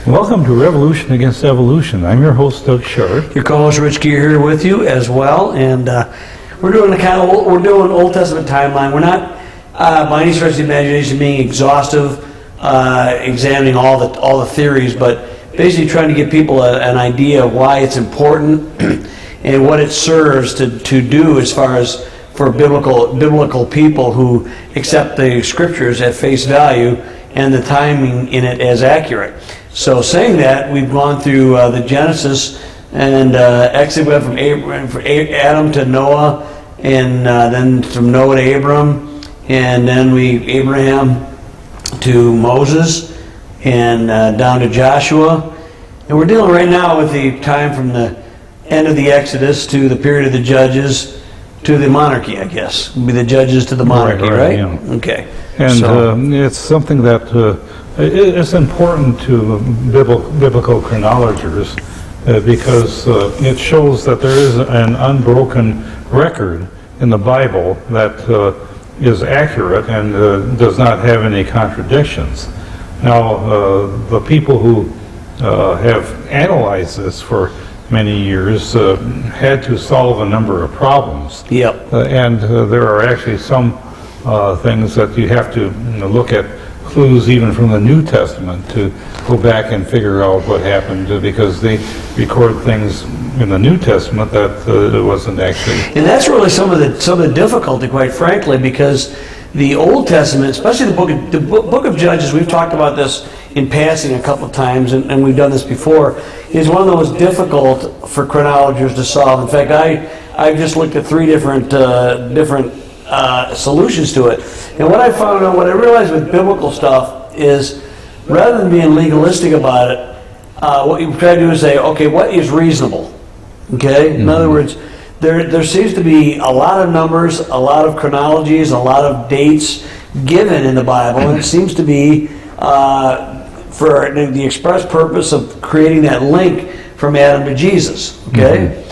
Welcome to Revolution Against Evolution. I'm your host, Doug Sharp. Your co-host Rich Gear here with you as well, and we're doing Old Testament timeline. We're not by any stretch of the imagination being exhaustive, examining all the theories, but basically trying to give people an idea of why it's important and what it serves to do as far as for biblical people who accept the scriptures at face value and the timing in it as accurate. So saying that, we've gone through the Genesis and actually went from Adam to Noah, and then from Noah to Abram, and then Abraham to Moses, and down to Joshua. And we're dealing right now with the time from the end of the Exodus to the period of the Judges to the monarchy, I guess. It'll be the Judges to the monarchy, right? Yeah. Okay. And it's something that it's important to biblical chronologers because it shows that there is an unbroken record in the Bible that is accurate and does not have any contradictions. Now, the people who have analyzed this for many years had to solve a number of problems. Yep. And there are actually some things that you have to look at clues even from the New Testament to go back and figure out what happened because they record things in the New Testament that it wasn't actually. And that's really some of the difficulty, quite frankly, because the Old Testament, especially the book of Judges, we've talked about this in passing a couple of times, and we've done this before, is one of the most difficult for chronologers to solve. In fact, I've just looked at three different solutions to it. And what I found out, what I realized with biblical stuff is, rather than being legalistic about it, what you try to do is say, okay, what is reasonable? Okay? In other words, there seems to be a lot of numbers, a lot of chronologies, a lot of dates given in the Bible, and it seems to be for the express purpose of creating that link from Adam to Jesus. Okay?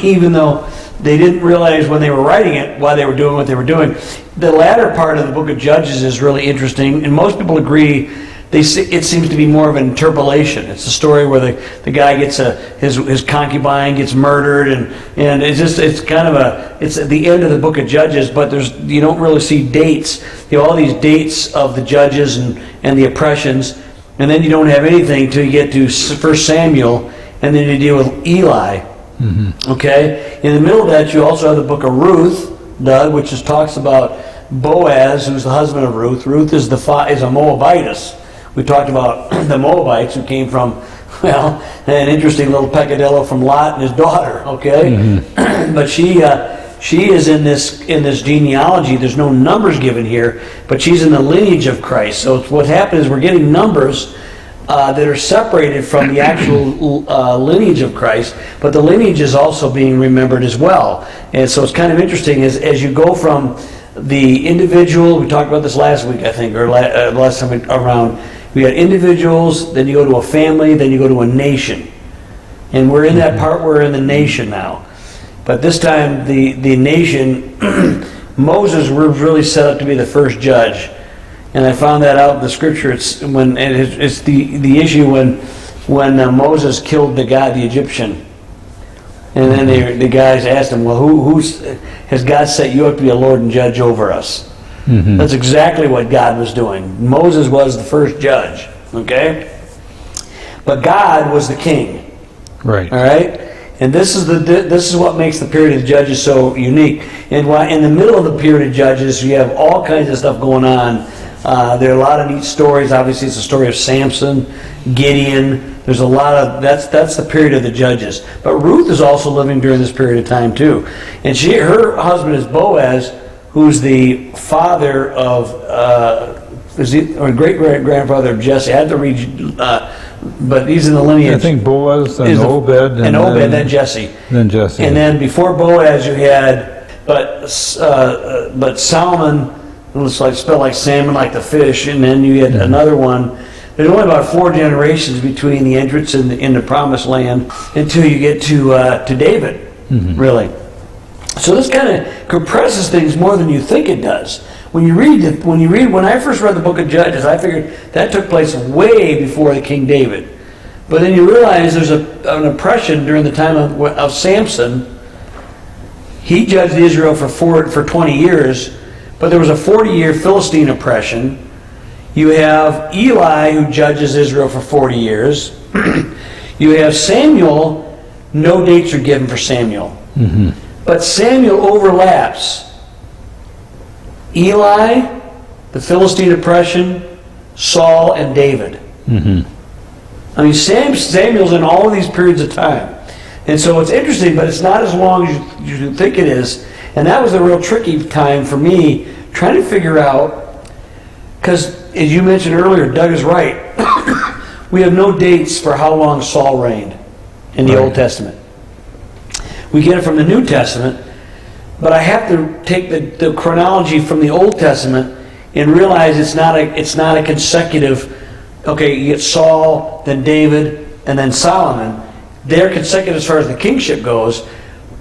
Even though they didn't realize when they were writing it why they were doing what they were doing. The latter part of the book of Judges is really interesting, and most people agree it seems to be more of an interpolation. It's a story where the guy gets his concubine gets murdered, and it's kind of it's at the end of the book of Judges, but you don't really see dates. You have all these dates of the judges and the oppressions, and then you don't have anything until you get to 1 Samuel, and then you deal with Eli. Okay? In the middle of that, you also have the book of Ruth, Doug, which talks about Boaz, who's the husband of Ruth. Ruth is a Moabitess. We talked about the Moabites who came from, well, an interesting little peccadillo from Lot and his daughter, okay? But she is in this genealogy. There's no numbers given here, but she's in the lineage of Christ. So what happened is we're getting numbers that are separated from the actual lineage of Christ, but the lineage is also being remembered as well. And so it's kind of interesting as you go from the individual, we talked about this last week, I think, or last time around, we had individuals, then you go to a family, then you go to a nation. And we're in that part, we're in the nation now. But this time, the nation, Moses was really set up to be the first judge. And I found that out in the scripture. It's the issue when Moses killed the guy, the Egyptian, and then the guys asked him, "Well, has God set you up to be a Lord and judge over us?" That's exactly what God was doing. Moses was the first judge, okay, but God was the king. Right. All right. And this is what makes the period of the Judges so unique. And in the middle of the period of Judges, you have all kinds of stuff going on. There are a lot of neat stories. Obviously, it's a story of Samson, Gideon. There's a lot of that's the period of the Judges. But Ruth is also living during this period of time too, and her husband is Boaz, who's the father of or great grandfather of Jesse. I had to read, but he's in the lineage. I think Boaz and Obed, then Jesse. Then Jesse. And then before Boaz, you had but Solomon. It was spelled like salmon, like the fish, and then you had another one. There's only about 4 generations between the entrance in the Promised Land until you get to David, really. So this kind of compresses things more than you think it does. When I first read the book of Judges, I figured that took place way before the King David. But then you realize there's an oppression during the time of Samson. He judged Israel for 20 years, but there was a 40-year Philistine oppression. You have Eli, who judges Israel for 40 years. You have Samuel. No dates are given for Samuel. Mm-hmm. But Samuel overlaps Eli, the Philistine oppression, Saul, and David. Mm-hmm. I mean, Samuel's in all of these periods of time. And so it's interesting, but it's not as long as you think it is. And that was a real tricky time for me, trying to figure out, because as you mentioned earlier, Doug is right. We have no dates for how long Saul reigned in the Old Testament. We get it from the New Testament, but I have to take the chronology from the Old Testament and realize it's not a consecutive. Okay, you get Saul, then David, and then Solomon. They're consecutive as far as the kingship goes,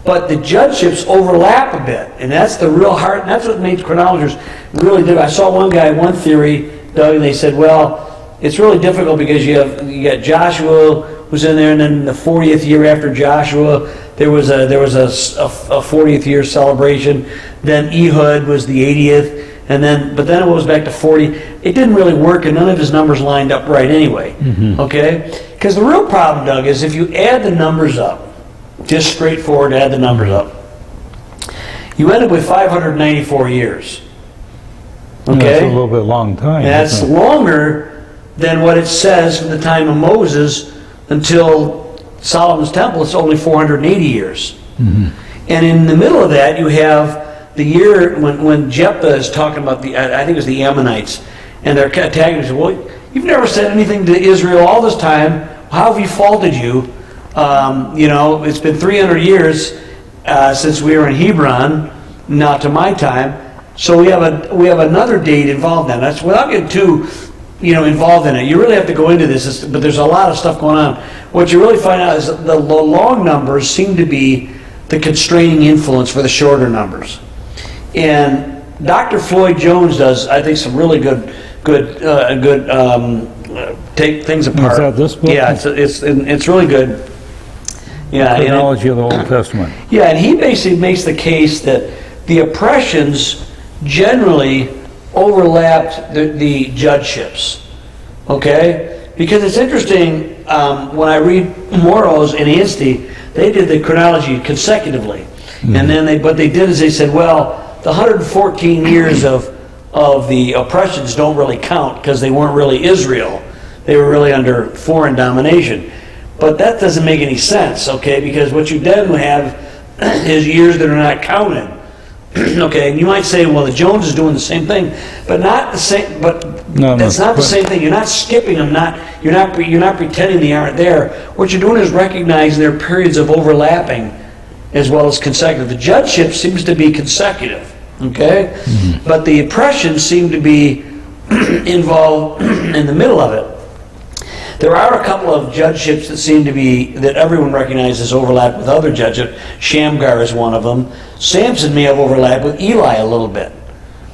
but the judgeships overlap a bit, and that's the real heart. And that's what made chronologers really do. I saw one theory, Doug, and they said, well, it's really difficult because you got Joshua was in there, and then the 40th year after Joshua, there was a 40th year celebration. Then Ehud was the 80th. But then it goes back to 40. It didn't really work, and none of his numbers lined up right anyway. Mm-hmm. Okay? Because the real problem, Doug, is if you add the numbers up, just straightforward add the numbers up, you end up with 594 years. Okay? That's a little bit long time. That's longer than what it says from the time of Moses until Solomon's temple. It's only 480 years. Mm-hmm. And in the middle of that, you have the year when Jephthah is talking about I think it was the Ammonites, and they're attacking him. Well, you've never said anything to Israel all this time. How have we faulted you? It's been 300 years since we were in Hebron, not to my time. So we have another date involved in that. That's without getting too involved in it. You really have to go into this, but there's a lot of stuff going on. What you really find out is the long numbers seem to be the constraining influence for the shorter numbers. And Dr. Floyd Jones does, I think, some really good take things apart. Is that this book? Yeah, it's really good. Yeah, Chronology of the Old Testament. Yeah, and he basically makes the case that the oppressions generally overlapped the judgeships. Okay, because it's interesting when I read Moros and Anstey, they did the chronology consecutively, and then what they did is they said, well, the 114 years of the oppressions don't really count because they weren't really Israel. They were really under foreign domination. But that doesn't make any sense, okay? Because what you then have is years that are not counted. Okay, and you might say, well, the Jones is doing the same thing, but not the same. But that's not the same thing. You're not skipping them. You're not pretending they aren't there. What you're doing is recognizing there are periods of overlapping as well as consecutive. The judgeship seems to be consecutive, okay? Mm-hmm. But the oppressions seem to be involved in the middle of it. There are a couple of judgeships that everyone recognizes overlap with other judgeships. Shamgar is one of them. Samson may have overlapped with Eli a little bit.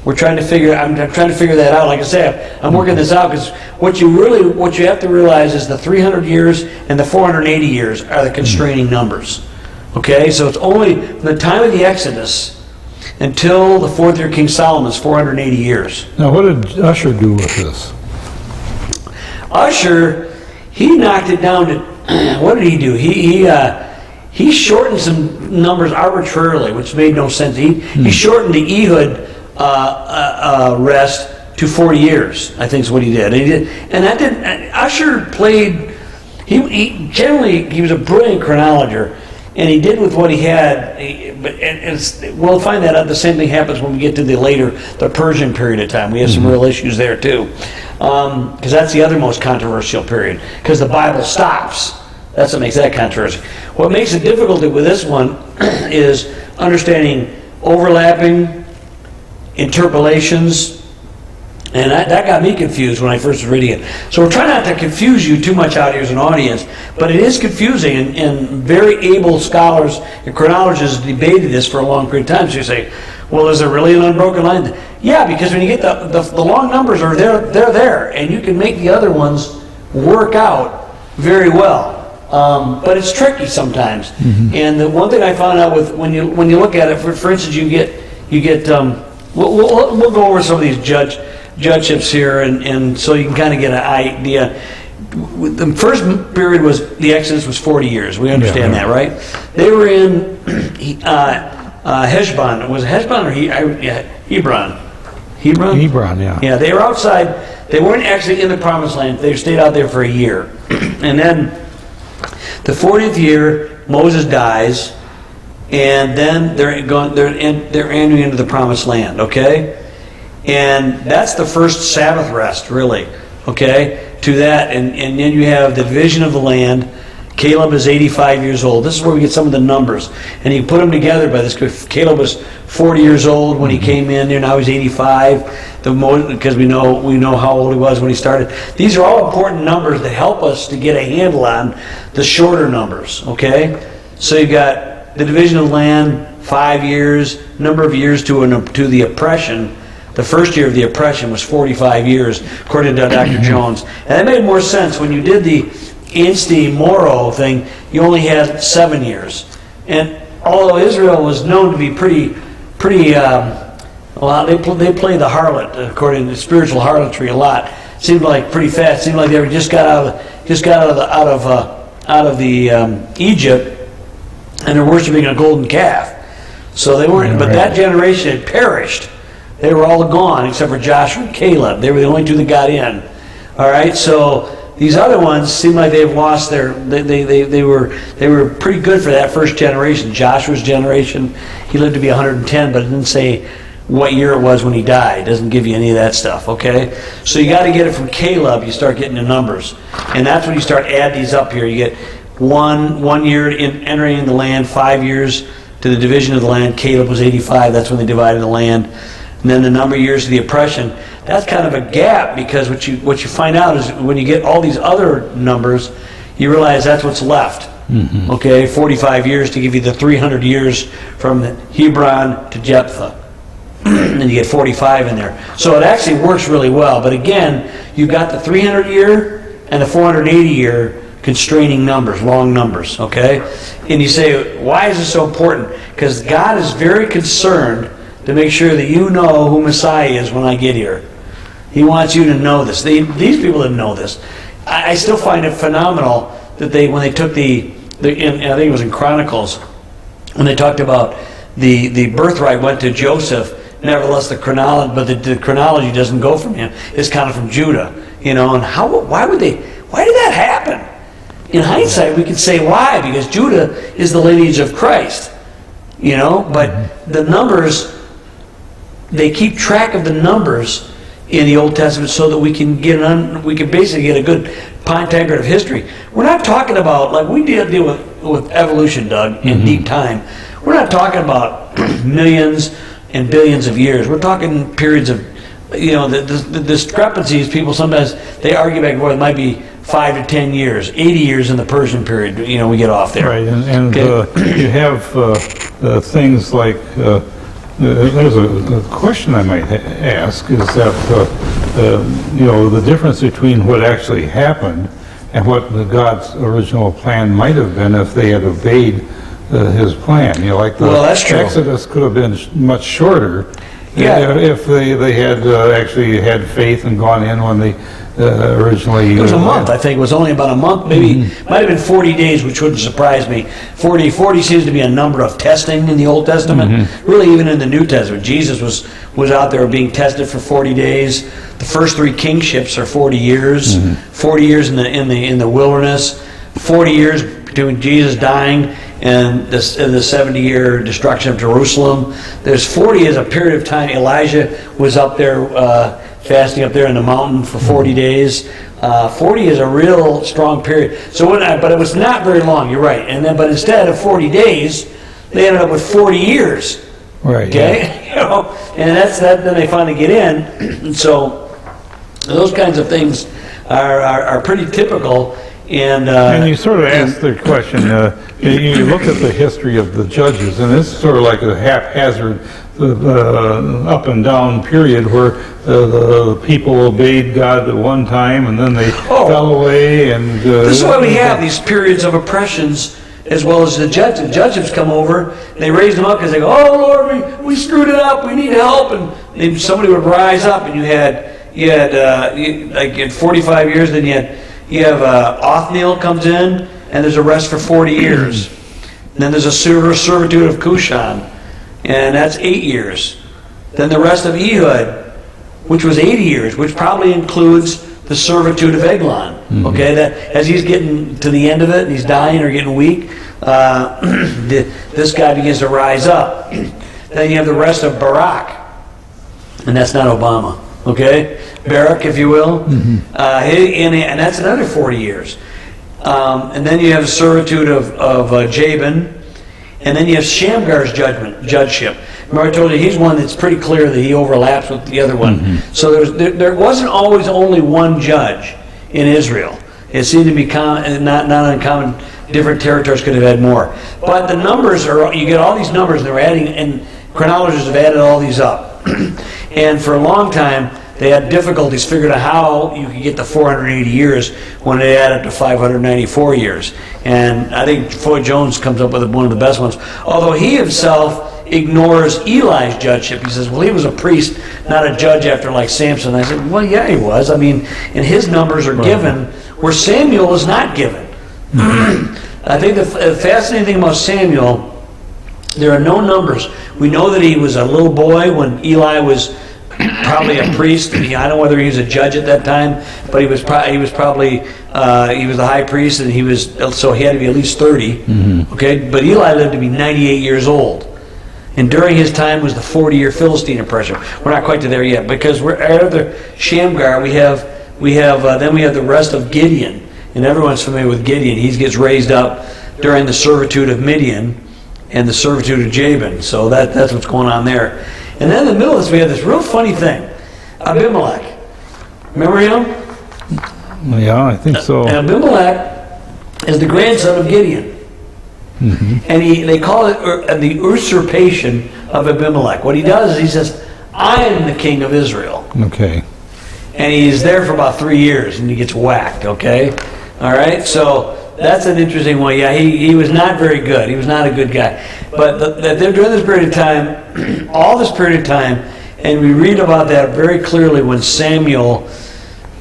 I'm trying to figure that out. Like I say, I'm working this out because what you have to realize is the 300 years and the 480 years are the constraining numbers. Okay, so it's only from the time of the Exodus until the 4th year King Solomon's 480 years. Now, what did Usher do with this? Usher, he knocked it down to, what did he do? He shortened some numbers arbitrarily, which made no sense. He shortened the Ehud rest to 40 years, I think is what he did. And that didn't, Usher played, he was a brilliant chronologer. And he did with what he had, we'll find that out. The same thing happens when we get to the Persian period of time. We have some real issues there too. Because that's the other most controversial period. Because the Bible stops. That's what makes that controversial. What makes it difficult with this one is understanding overlapping, interpolations, and that got me confused when I first was reading it. So we're trying not to confuse you too much out here as an audience, but it is confusing, and very able scholars and chronologists debated this for a long period of time. So you say, well, is there really an unbroken line? Yeah, because when you get the long numbers are there, they're there, and you can make the other ones work out very well. But it's tricky sometimes. And the one thing I found out with when you look at it, for instance, you get we'll go over some of these judgeships here, and so you can kind of get an idea. The first period was the Exodus was 40 years. We understand that, right? They were in Heshbon. Was it Heshbon or Hebron? Hebron? Hebron, yeah. Yeah, they were outside. They weren't actually in the Promised Land. They stayed out there for a year, and then the 40th year, Moses dies, and then they're entering into the Promised Land. Okay, and that's the first Sabbath rest, really. Okay, to that, and then you have the division of the land. Caleb is 85 years old. This is where we get some of the numbers, and you put them together by this. Caleb was 40 years old when he came in there. Now he's 85. Because we know how old he was when he started. These are all important numbers that help us to get a handle on the shorter numbers. Okay, so you got the division of land, 5 years, number of years to the oppression. The first year of the oppression was 45 years, according to Dr. Jones. And that made more sense. When you did the Insti Moro thing, you only had 7 years. And although Israel was known to be pretty well, they play the harlot, according to spiritual harlotry, a lot. Seemed like pretty fast. Seemed like they were just got out of Egypt, and they're worshiping a golden calf. So they weren't. But that generation had perished. They were all gone except for Joshua and Caleb. They were the only two that got in. All right. So these other ones seem like they've lost their. They were pretty good for that first generation. Joshua's generation, he lived to be 110, but it didn't say what year it was when he died. It doesn't give you any of that stuff. Okay. So you got to get it from Caleb. You start getting the numbers, and that's when you start add these up here. You get one year in entering the land, 5 years to the division of the land. Caleb was 85. That's when they divided the land. And then the number of years of the oppression, that's kind of a gap, because what you find out is when you get all these other numbers, you realize that's what's left. Okay, 45 years to give you the 300 years from Hebron to Jephthah. And you get 45 in there. So it actually works really well. But again, you've got the 300 year and the 480 year constraining numbers, long numbers, okay? And you say, why is this so important? Because God is very concerned to make sure that you know who Messiah is when I get here. He wants you to know this. These people didn't know this. I still find it phenomenal that when they took I think it was in Chronicles, when they talked about the birthright went to Joseph. Nevertheless, the chronology doesn't go from him. It's kind of from Judah, and why did that happen? In hindsight, we could say why, because Judah is the lineage of Christ, but the numbers, they keep track of the numbers in the Old Testament so that we can basically get a good time of history. We're not talking about, like we deal with evolution, Doug, in deep time. We're not talking about millions and billions of years. We're talking periods of, the discrepancies. People sometimes they argue back and forth. It might be 5 to 10 years, 80 years in the Persian period. We get off there. Right, and okay. You have things like. There's a question I might ask is that the difference between what actually happened and what God's original plan might have been if they had obeyed his plan. That's true. Exodus could have been much shorter if they had actually had faith and gone in when they originally... It was a month. I think it was only about a month. Maybe might have been 40 days, which wouldn't surprise me. 40 seems to be a number of testing in the Old Testament. Really, even in the New Testament. Jesus was out there being tested for 40 days. The first 3 kingships are 40 years. 40 years in the wilderness. 40 years between Jesus dying and the 70-year destruction of Jerusalem. There's 40 as a period of time. Elijah was up there fasting up there in the mountain for 40 days. 40 is a real strong period. But it was not very long. You're right. But instead of 40 days, they ended up with 40 years. Right. Okay. Yeah. And that's that. Then they finally get in. And so those kinds of things are pretty typical. And you sort of asked the question, you look at the history of the judges, and it's sort of like a haphazard up and down period where the people obeyed God at one time, and then they fell away. And this is why we have these periods of oppressions, as well as the judges. The judges come over, they raise them up because they go, "Oh Lord, we screwed it up. We need help." And then somebody would rise up, and you had like in 45 years, then you have Othniel comes in, and there's a rest for 40 years. And then there's a servitude of Cushan, and that's 8 years. Then the rest of Ehud, which was 80 years, which probably includes the servitude of Eglon. Okay, that as he's getting to the end of it, and he's dying or getting weak, this guy begins to rise up. Then you have the rest of Barak, and that's not Obama. Okay, Barak, if you will, and that's another 40 years. And then you have the servitude of Jabin, and then you have Shamgar's judgeship. Remember I told you he's one that's pretty clear that he overlaps with the other one. So there wasn't always only one judge in Israel. It seemed to be not uncommon. Different territories could have had more. But the numbers you get all these numbers, and they're adding, and chronologists have added all these up. And for a long time, they had difficulties figuring out how you could get to 480 years when it added to 594 years. And I think Floyd Jones comes up with one of the best ones. Although he himself ignores Eli's judgeship. He says, well, he was a priest, not a judge after like Samson. I said, well, yeah, he was. I mean, and his numbers are given where Samuel is not given. I think the fascinating thing about Samuel, there are no numbers. We know that he was a little boy when Eli was probably a priest. I don't know whether he was a judge at that time, but he was probably the high priest, and so he had to be at least 30. Okay, but Eli lived to be 98 years old, and during his time was the 40-year Philistine oppression. We're not quite to there yet, because we're after Shamgar. We have the rest of Gideon, and everyone's familiar with Gideon. He gets raised up during the servitude of Midian and the servitude of Jabin. So that's what's going on there. And then in the middle of this, we have this real funny thing. Abimelech. Remember him? Yeah, I think so. And Abimelech is the grandson of Gideon. And they call it the usurpation of Abimelech. What he does is he says, I am the king of Israel. Okay. And he's there for about 3 years, and he gets whacked, okay? All right? So that's an interesting one. Yeah, he was not very good. He was not a good guy. But they're during this period of time, all this period of time, and we read about that very clearly when Samuel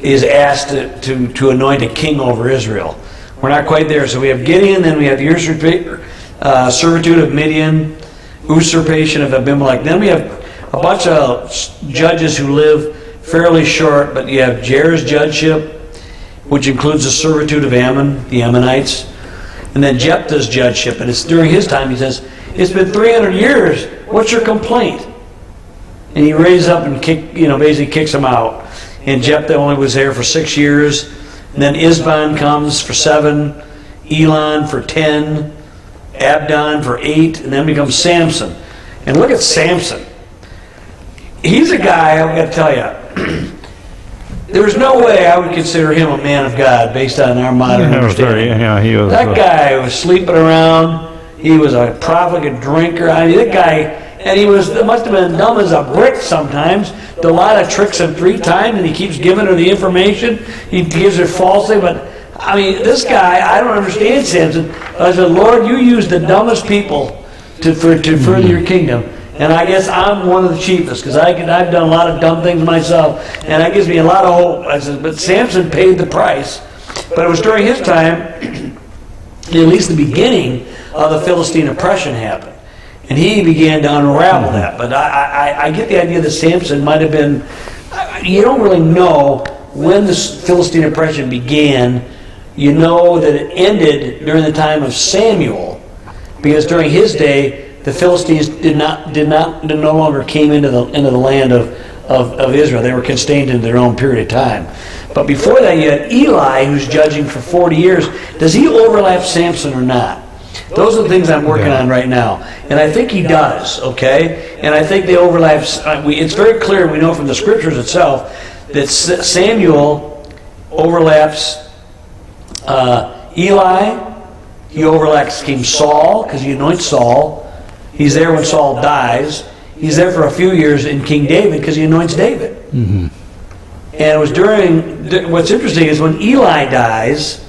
is asked to anoint a king over Israel. We're not quite there. So we have Gideon, then we have the servitude of Midian, usurpation of Abimelech. Then we have a bunch of judges who live fairly short, but you have Jair's judgeship, which includes the servitude of Ammon, the Ammonites, and then Jephthah's judgeship. And it's during his time, he says, it's been 300 years, what's your complaint? And he raises up and basically kicks him out. And Jephthah only was there for 6 years. And then Isban comes for 7, Elon for 10, Abdon for 8, and then becomes Samson. And look at Samson. He's a guy, I've got to tell you, there's no way I would consider him a man of God based on our modern understanding. He was. That guy was sleeping around. He was a profligate drinker. I mean, that guy, and must have been dumb as a brick sometimes. Delilah tricks him 3 times, and he keeps giving her the information. He gives her falsely, but I mean, this guy, I don't understand Samson. I said, Lord, you use the dumbest people to further your kingdom. And I guess I'm one of the chiefest, because I've done a lot of dumb things myself, and that gives me a lot of hope. I said, but Samson paid the price. But it was during his time, at least the beginning of the Philistine oppression happened. And he began to unravel that. But I get the idea that Samson might have been, you don't really know when the Philistine oppression began. You know that it ended during the time of Samuel, because during his day, the Philistines no longer came into the land of Israel. They were constrained into their own period of time. But before that, you had Eli, who's judging for 40 years. Does he overlap Samson or not? Those are the things I'm working on right now. And I think he does, okay? And I think they overlap. It's very clear, we know from the scriptures itself, that Samuel overlaps Eli, he overlaps King Saul because he anoints Saul. He's there when Saul dies. He's there for a few years in King David because he anoints David. And it was what's interesting is when Eli dies,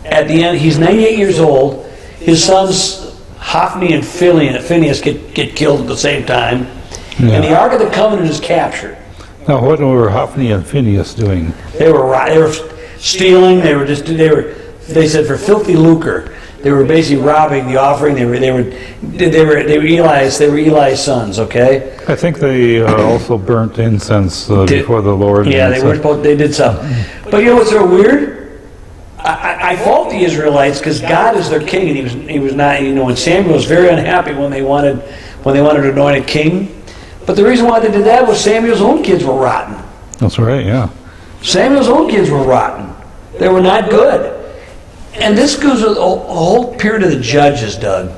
at the end, he's 98 years old. His sons Hophni and Phinehas get killed at the same time. Yeah. And the Ark of the Covenant is captured. Now, what were Hophni and Phinehas doing? They were stealing. They said for filthy lucre. They were basically robbing the offering. They were Eli's sons. Okay. I think they also burnt incense before the Lord. Yeah, they were supposed. They did something. But you know what's so weird? I fault the Israelites because God is their king, and he was not. You know, and Samuel was very unhappy when they wanted to anoint a king. But the reason why they did that was Samuel's own kids were rotten. That's right. Yeah. Samuel's own kids were rotten. They were not good. And this goes with a whole period of the judges, Doug.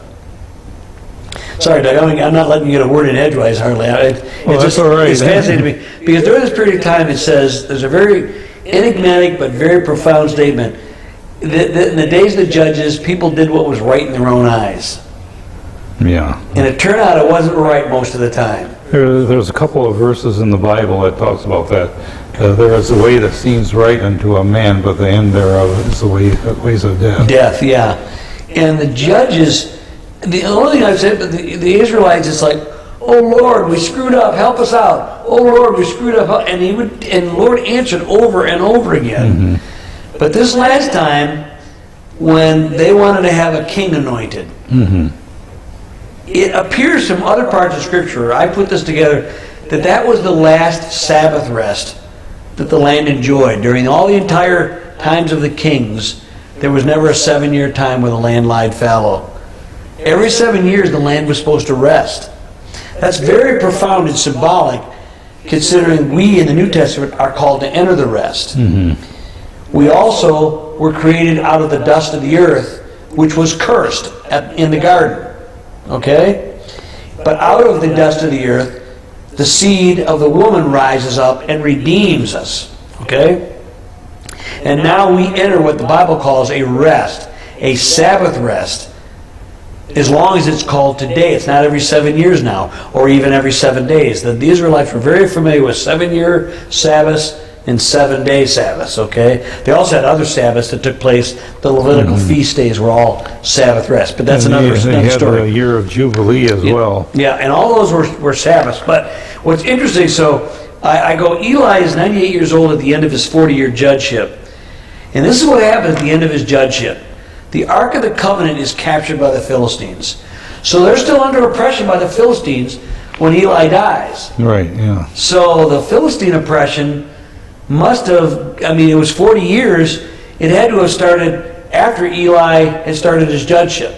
Sorry, Doug, I'm not letting you get a word in edgewise hardly. That's all right. It's fascinating to me. Because during this period of time, it says, there's a very enigmatic but very profound statement. That in the days of the judges, people did what was right in their own eyes. Yeah. And it turned out it wasn't right most of the time. There's a couple of verses in the Bible that talks about that. There is a way that seems right unto a man, but the end thereof is the ways of death. Death, yeah. And the judges, the only thing I've said, but the Israelites, it's like, oh Lord, we screwed up, help us out. Oh Lord, we screwed up, and the Lord answered over and over again. But this last time, when they wanted to have a king anointed, it appears from other parts of Scripture, I put this together, that was the last Sabbath rest that the land enjoyed. During all the entire times of the kings, there was never a 7-year time where the land lied fallow. Every 7 years, the land was supposed to rest. That's very profound and symbolic, considering we in the New Testament are called to enter the rest. We also were created out of the dust of the earth, which was cursed in the garden. Okay? But out of the dust of the earth, the seed of the woman rises up and redeems us. Okay? And now we enter what the Bible calls a rest, a Sabbath rest, as long as it's called today. It's not every 7 years now, or even every 7 days. The Israelites were very familiar with 7-year Sabbaths and 7-day Sabbaths, okay? They also had other Sabbaths that took place. The Levitical feast days were all Sabbath rest, but that's another story. They had a year of Jubilee as well. Yeah, and all those were Sabbaths. But what's interesting, so I go, Eli is 98 years old at the end of his 40-year judgeship. And this is what happened at the end of his judgeship. The Ark of the Covenant is captured by the Philistines. So they're still under oppression by the Philistines when Eli dies. Right, yeah. So the Philistine oppression must have, it was 40 years. It had to have started after Eli had started his judgeship.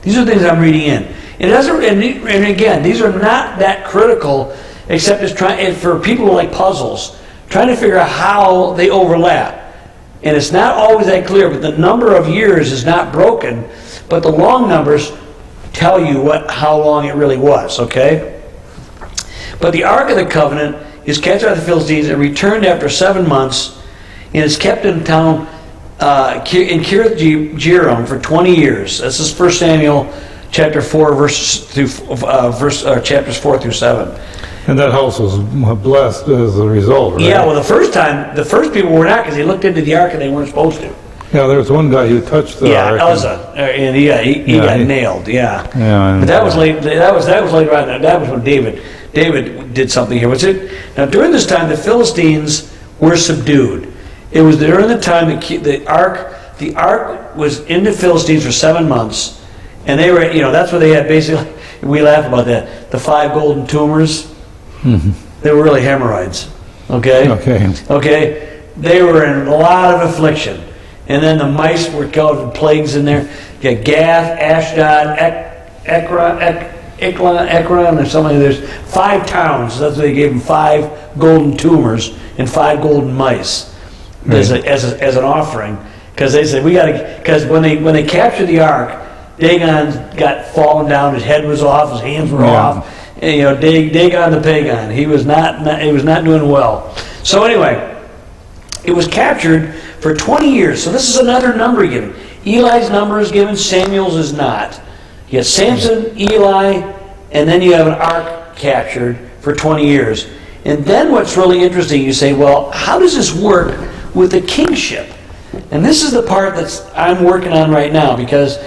These are things I'm reading in. It doesn't, and again, these are not that critical, except it's for people who like puzzles, trying to figure out how they overlap. And it's not always that clear, but the number of years is not broken, but the long numbers tell you how long it really was, okay? But the Ark of the Covenant is captured by the Philistines and returned after 7 months, and is kept in town in Kiriath Jearim for 20 years. This is 1 Samuel chapter 4, chapters 4 through 7. And that house was blessed as a result, right? Yeah, well, the first people were not, because they looked into the ark and they weren't supposed to. Yeah, there was one guy who touched the ark. Yeah, Uzzah, and he got nailed. Yeah, and but that was late. That was later on. That was when David did something here. Now during this time, the Philistines were subdued. It was during the time that the ark was in the Philistines for 7 months, and they were, that's what they had basically. We laugh about that. The 5 golden tumors. They were really hemorrhoids. Okay. They were in a lot of affliction. And then the mice were killed with plagues in there. You got Gath, Ashdod, Ekron, or something. There's 5 towns. That's why they gave them 5 golden tumors and 5 golden mice as an offering. Because they said because when they captured the ark, Dagon got fallen down. His head was off. His hands were off. And, Dagon the pagan. He was not doing well. So anyway, it was captured for 20 years. So this is another number given. Eli's number is given, Samuel's is not. You have Samson, Eli, and then you have an ark captured for 20 years. And then what's really interesting, you say, well, how does this work with the kingship? And this is the part that I'm working on right now, because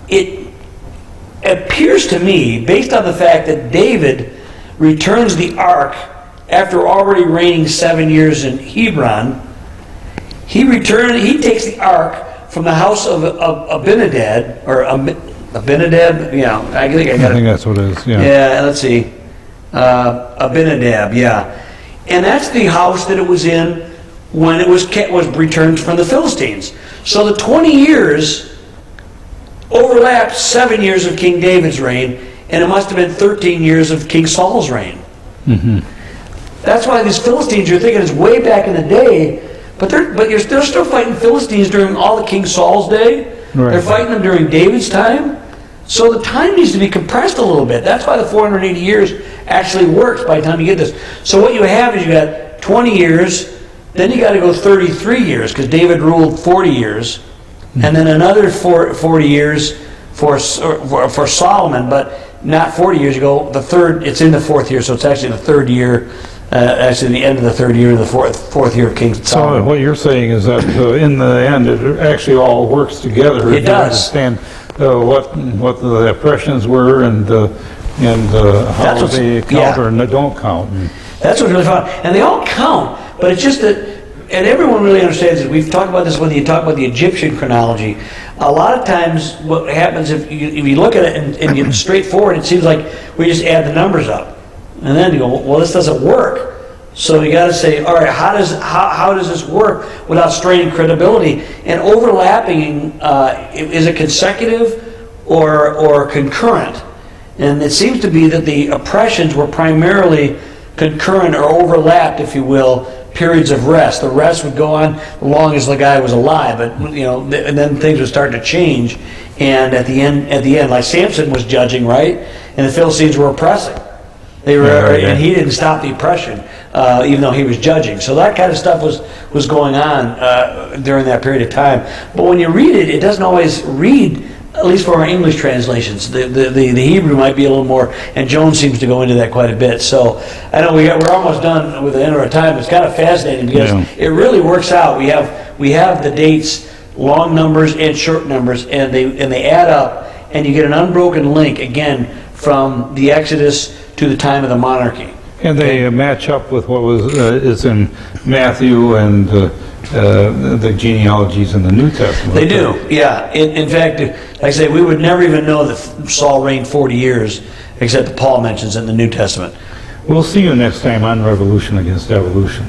it appears to me, based on the fact that David returns the ark after already reigning 7 years in Hebron, he takes the ark from the house of Abinadab, or Abinadab, yeah, I think I got I think that's what it is, yeah. Yeah, let's see. Abinadab, yeah. And that's the house that it was in when it was returned from the Philistines. So the 20 years overlapped 7 years of King David's reign, and it must have been 13 years of King Saul's reign. Mm-hmm. That's why these Philistines, you're thinking it's way back in the day, but they're still fighting Philistines during all of King Saul's day. Right. They're fighting them during David's time. So the time needs to be compressed a little bit. That's why the 480 years actually works by the time you get this. So what you have is you got 20 years, then you got to go 33 years, because David ruled 40 years, and then another 40 years for Solomon, but not 40 years. You go the third, it's in the fourth year, so it's actually the third year, actually the end of the third year, the fourth year of King Solomon. So what you're saying is that in the end, it actually all works together. It does. You understand what the oppressions were and how they count or don't count. That's what's really fun. And they all count, but it's just that, and everyone really understands it. We've talked about this when you talk about the Egyptian chronology. A lot of times what happens if you look at it and you're straightforward, it seems like we just add the numbers up. And then you go, well, this doesn't work. So you got to say, all right, how does this work without straining credibility? And overlapping, is it consecutive or concurrent? And it seems to be that the oppressions were primarily concurrent or overlapped, if you will, periods of rest. The rest would go on as long as the guy was alive, but and then things would start to change. And at the end, like Samson was judging, right? And the Philistines were oppressing. They were, and he didn't stop the oppression, even though he was judging. So that kind of stuff was going on during that period of time. But when you read it, it doesn't always read, at least for our English translations. The Hebrew might be a little more, and Jones seems to go into that quite a bit. So I know we're almost done with the end of our time. It's kind of fascinating because it really works out. We have the dates, long numbers and short numbers, and they add up, and you get an unbroken link again from the Exodus to the time of the monarchy. And they match up with what is in Matthew and the genealogies in the New Testament. They do, yeah. In fact, like I say, we would never even know that Saul reigned 40 years, except that Paul mentions it in the New Testament. We'll see you next time on Revolution Against Evolution.